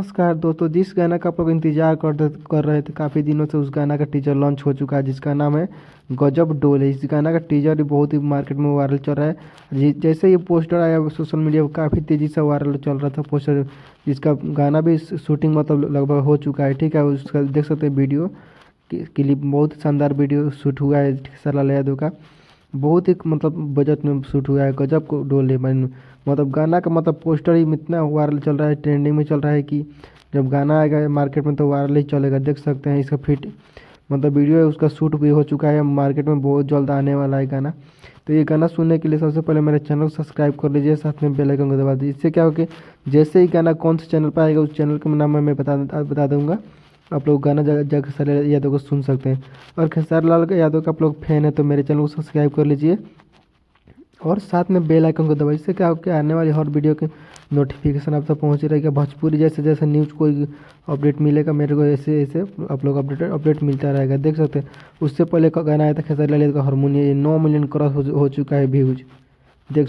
नमस्कार दोस्तों, जिस गाना का आप लोग इंतजार कर रहे थे काफ़ी दिनों से, उस गाना का टीजर लॉन्च हो चुका है जिसका नाम है गजब डोल है। इस गाना का टीजर भी बहुत ही मार्केट में वायरल चल रहा है। जैसे ये पोस्टर आया सोशल मीडिया पर काफ़ी तेज़ी से वायरल चल रहा था पोस्टर, जिसका गाना भी शूटिंग मतलब लगभग हो चुका है। ठीक है, उसका देख सकते हैं वीडियो क्लिप, बहुत शानदार वीडियो शूट हुआ है खेसारी लाल यादव का। बहुत ही मतलब बजट में शूट हुआ है, गजब को डोल है मतलब गाना का मतलब पोस्टर ही इतना वायरल चल रहा है, ट्रेंडिंग में चल रहा है कि जब गाना आएगा मार्केट में तो वायरल ही चलेगा। देख सकते हैं इसका फिट मतलब वीडियो है, उसका शूट भी हो चुका है, मार्केट में बहुत जल्द आने वाला है गाना। तो ये गाना सुनने के लिए सबसे पहले मेरे चैनल को सब्सक्राइब कर लीजिए, साथ में बेल आइकन को दबा दीजिए। इससे क्या हो कि जैसे ही गाना कौन से चैनल पर आएगा उस चैनल का नाम मैं बता दूंगा, आप लोग गाना जगह खेसारी यादव को सुन सकते हैं। और खेसारी लाल यादव का आप लोग फैन है तो मेरे चैनल को सब्सक्राइब कर लीजिए और साथ में बेल आइकन को दबाइए। इससे क्या हो कि आने वाली हर वीडियो के नोटिफिकेशन आप तक पहुँच रहेगा। भोजपुरी जैसे जैसे न्यूज़ कोई अपडेट मिलेगा मेरे को, ऐसे ऐसे आप लोग अपडेट मिलता रहेगा। देख सकते हैं उससे पहले का गाना आया था खेसारी लाल यादव का हारमोनियम, 9 मिलियन क्रॉस हो चुका है व्यूज। देख